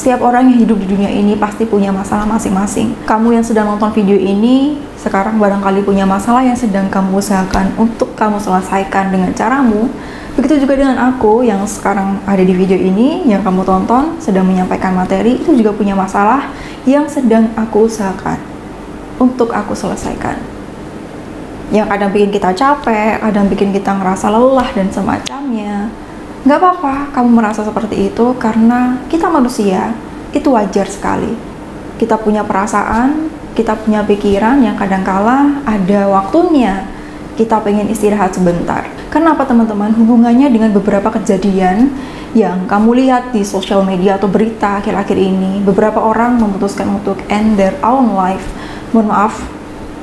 Setiap orang yang hidup di dunia ini pasti punya masalah masing-masing. Kamu yang sedang nonton video ini, sekarang barangkali punya masalah yang sedang kamu usahakan untuk kamu selesaikan dengan caramu. Begitu juga dengan aku yang sekarang ada di video ini, yang kamu tonton, sedang menyampaikan materi, itu juga punya masalah yang sedang aku usahakan untuk aku selesaikan. Yang kadang bikin kita capek, kadang bikin kita ngerasa lelah dan semacamnya. Nggak apa-apa kamu merasa seperti itu, karena kita manusia, itu wajar sekali. Kita punya perasaan, kita punya pikiran yang kadangkala ada waktunya kita pengen istirahat sebentar. Kenapa teman-teman? Hubungannya dengan beberapa kejadian yang kamu lihat di sosial media atau berita akhir-akhir ini. Beberapa orang memutuskan untuk end their own life. Mohon maaf,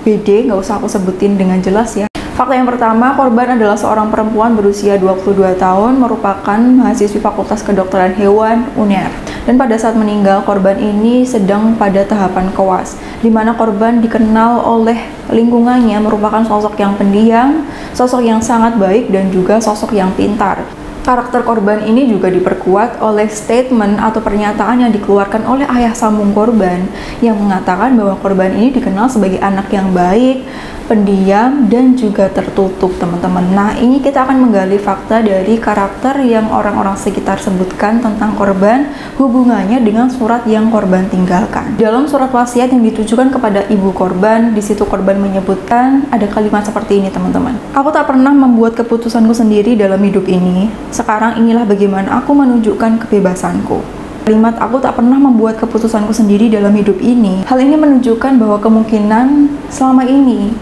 BD, nggak usah aku sebutin dengan jelas ya. Fakta yang pertama, korban adalah seorang perempuan berusia 22 tahun, merupakan mahasiswi Fakultas Kedokteran Hewan UNER. Dan pada saat meninggal, korban ini sedang pada tahapan koas, di mana korban dikenal oleh lingkungannya merupakan sosok yang pendiam, sosok yang sangat baik, dan juga sosok yang pintar. Karakter korban ini juga diperkuat oleh statement atau pernyataan yang dikeluarkan oleh ayah sambung korban yang mengatakan bahwa korban ini dikenal sebagai anak yang baik, pendiam, dan juga tertutup, teman-teman. Nah, ini kita akan menggali fakta dari karakter yang orang-orang sekitar sebutkan tentang korban, hubungannya dengan surat yang korban tinggalkan. Dalam surat wasiat yang ditujukan kepada ibu korban, di situ korban menyebutkan ada kalimat seperti ini, teman-teman. Aku tak pernah membuat keputusanku sendiri dalam hidup ini. Sekarang inilah bagaimana aku menunjukkan kebebasanku. Kalimat aku tak pernah membuat keputusanku sendiri dalam hidup ini. Hal ini menunjukkan bahwa kemungkinan selama ini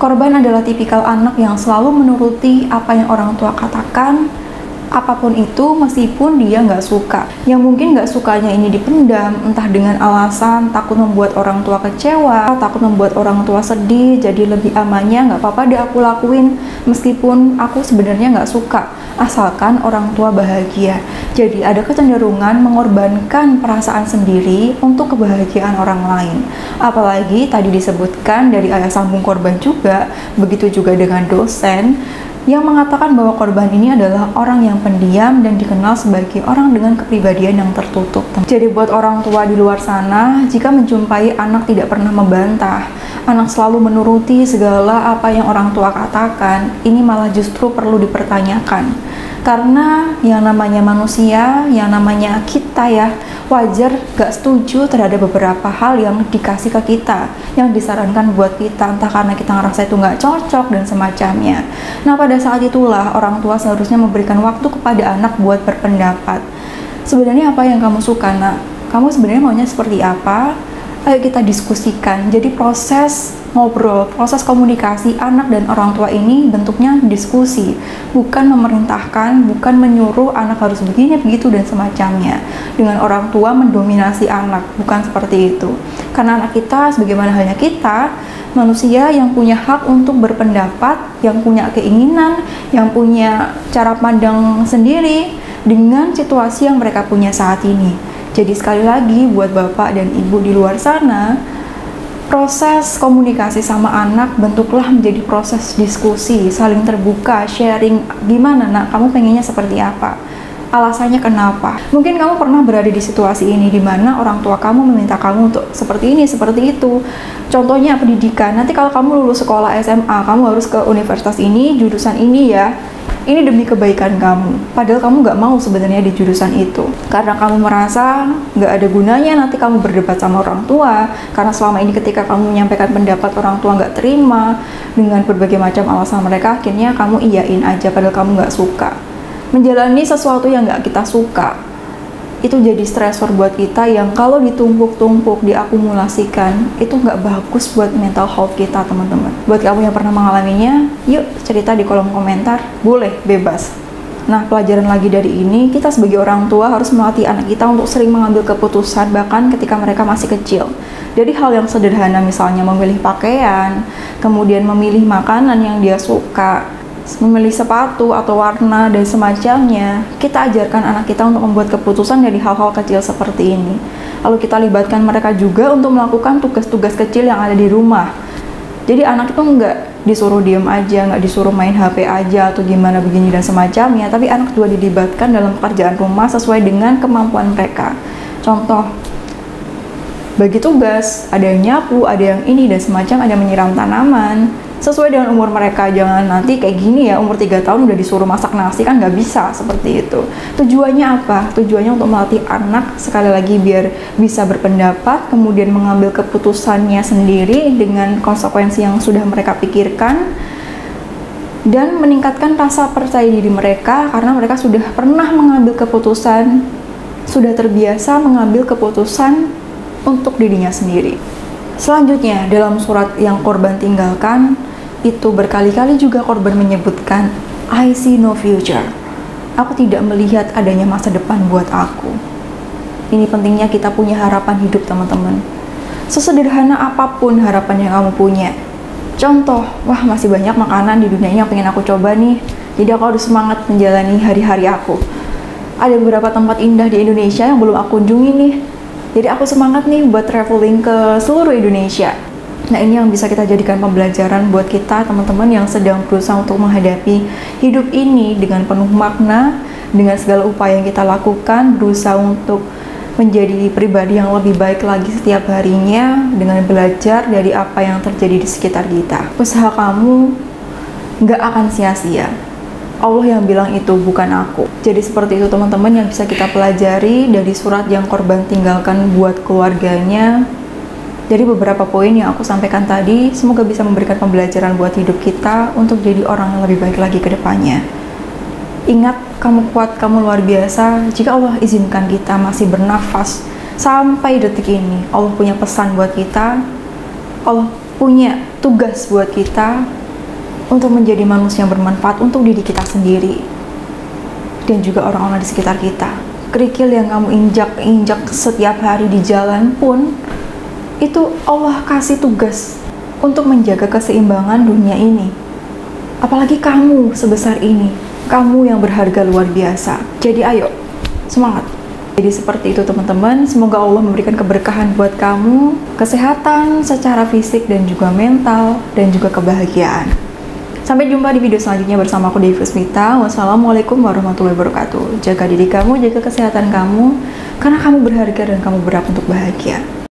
korban adalah tipikal anak yang selalu menuruti apa yang orang tua katakan, apapun itu, meskipun dia nggak suka. Yang mungkin nggak sukanya ini dipendam, entah dengan alasan takut membuat orang tua kecewa, takut membuat orang tua sedih, jadi lebih amannya nggak apa-apa deh aku lakuin, meskipun aku sebenarnya nggak suka, asalkan orang tua bahagia. Jadi ada kecenderungan mengorbankan perasaan sendiri untuk kebahagiaan orang lain. Apalagi tadi disebutkan dari ayah sambung korban juga, begitu juga dengan dosen yang mengatakan bahwa korban ini adalah orang yang pendiam dan dikenal sebagai orang dengan kepribadian yang tertutup. Jadi buat orang tua di luar sana, jika menjumpai anak tidak pernah membantah, anak selalu menuruti segala apa yang orang tua katakan, ini malah justru perlu dipertanyakan. Karena yang namanya manusia, yang namanya kita ya, wajar gak setuju terhadap beberapa hal yang dikasih ke kita, yang disarankan buat kita, entah karena kita ngerasa itu gak cocok dan semacamnya. Nah, pada saat itulah orang tua seharusnya memberikan waktu kepada anak buat berpendapat. Sebenarnya apa yang kamu suka, nak? Kamu sebenarnya maunya seperti apa? Ayo kita diskusikan. Jadi proses ngobrol, proses komunikasi anak dan orang tua ini bentuknya diskusi, bukan memerintahkan, bukan menyuruh anak harus begini, begitu, dan semacamnya. Dengan orang tua mendominasi anak, bukan seperti itu. Karena anak kita, sebagaimana halnya kita, manusia yang punya hak untuk berpendapat, yang punya keinginan, yang punya cara pandang sendiri dengan situasi yang mereka punya saat ini. Jadi sekali lagi buat bapak dan ibu di luar sana, proses komunikasi sama anak bentuklah menjadi proses diskusi, saling terbuka, sharing, gimana nak, kamu pengennya seperti apa? Alasannya kenapa? Mungkin kamu pernah berada di situasi ini di mana orang tua kamu meminta kamu untuk seperti ini, seperti itu. Contohnya pendidikan, nanti kalau kamu lulus sekolah SMA, kamu harus ke universitas ini, jurusan ini ya. Ini demi kebaikan kamu. Padahal kamu nggak mau sebenarnya di jurusan itu. Karena kamu merasa nggak ada gunanya nanti kamu berdebat sama orang tua. Karena selama ini ketika kamu menyampaikan pendapat, orang tua nggak terima dengan berbagai macam alasan mereka, akhirnya kamu iyain aja padahal kamu nggak suka. Menjalani sesuatu yang nggak kita suka, itu jadi stresor buat kita yang kalau ditumpuk-tumpuk, diakumulasikan, itu nggak bagus buat mental health kita, teman-teman. Buat kamu yang pernah mengalaminya, yuk cerita di kolom komentar, boleh, bebas. Nah, pelajaran lagi dari ini, kita sebagai orang tua harus melatih anak kita untuk sering mengambil keputusan, bahkan ketika mereka masih kecil. Jadi hal yang sederhana, misalnya memilih pakaian, kemudian memilih makanan yang dia suka, memilih sepatu atau warna dan semacamnya, kita ajarkan anak kita untuk membuat keputusan dari hal-hal kecil seperti ini. Lalu kita libatkan mereka juga untuk melakukan tugas-tugas kecil yang ada di rumah. Jadi anak itu nggak disuruh diem aja, nggak disuruh main HP aja atau gimana begini dan semacamnya, tapi anak juga dilibatkan dalam pekerjaan rumah sesuai dengan kemampuan mereka. Contoh, bagi tugas, ada yang nyapu, ada yang ini dan semacam, ada menyiram tanaman sesuai dengan umur mereka. Jangan nanti kayak gini ya, umur 3 tahun udah disuruh masak nasi, kan nggak bisa seperti itu. Tujuannya apa? Tujuannya untuk melatih anak sekali lagi biar bisa berpendapat, kemudian mengambil keputusannya sendiri dengan konsekuensi yang sudah mereka pikirkan, dan meningkatkan rasa percaya diri mereka karena mereka sudah pernah mengambil keputusan, sudah terbiasa mengambil keputusan untuk dirinya sendiri. Selanjutnya, dalam surat yang korban tinggalkan, itu berkali-kali juga korban menyebutkan, I see no future. Aku tidak melihat adanya masa depan buat aku. Ini pentingnya kita punya harapan hidup, teman-teman. Sesederhana apapun harapan yang kamu punya. Contoh, wah masih banyak makanan di dunia ini yang pengen aku coba nih. Jadi aku harus semangat menjalani hari-hari aku. Ada beberapa tempat indah di Indonesia yang belum aku kunjungi nih. Jadi aku semangat nih buat traveling ke seluruh Indonesia. Nah, ini yang bisa kita jadikan pembelajaran buat kita, teman-teman yang sedang berusaha untuk menghadapi hidup ini dengan penuh makna, dengan segala upaya yang kita lakukan, berusaha untuk menjadi pribadi yang lebih baik lagi setiap harinya, dengan belajar dari apa yang terjadi di sekitar kita. Usaha kamu nggak akan sia-sia. Allah yang bilang itu, bukan aku. Jadi seperti itu teman-teman yang bisa kita pelajari dari surat yang korban tinggalkan buat keluarganya. Jadi beberapa poin yang aku sampaikan tadi, semoga bisa memberikan pembelajaran buat hidup kita untuk jadi orang yang lebih baik lagi ke depannya. Ingat, kamu kuat, kamu luar biasa. Jika Allah izinkan kita masih bernafas sampai detik ini, Allah punya pesan buat kita, Allah punya tugas buat kita untuk menjadi manusia yang bermanfaat untuk diri kita sendiri dan juga orang-orang di sekitar kita. Kerikil yang kamu injak setiap hari di jalan pun, itu Allah kasih tugas untuk menjaga keseimbangan dunia ini. Apalagi kamu sebesar ini, kamu yang berharga luar biasa. Jadi ayo, semangat. Jadi seperti itu teman-teman, semoga Allah memberikan keberkahan buat kamu, kesehatan secara fisik dan juga mental, dan juga kebahagiaan. Sampai jumpa di video selanjutnya bersama aku, Devi Smita. Wassalamualaikum warahmatullahi wabarakatuh. Jaga diri kamu, jaga kesehatan kamu, karena kamu berharga dan kamu berhak untuk bahagia.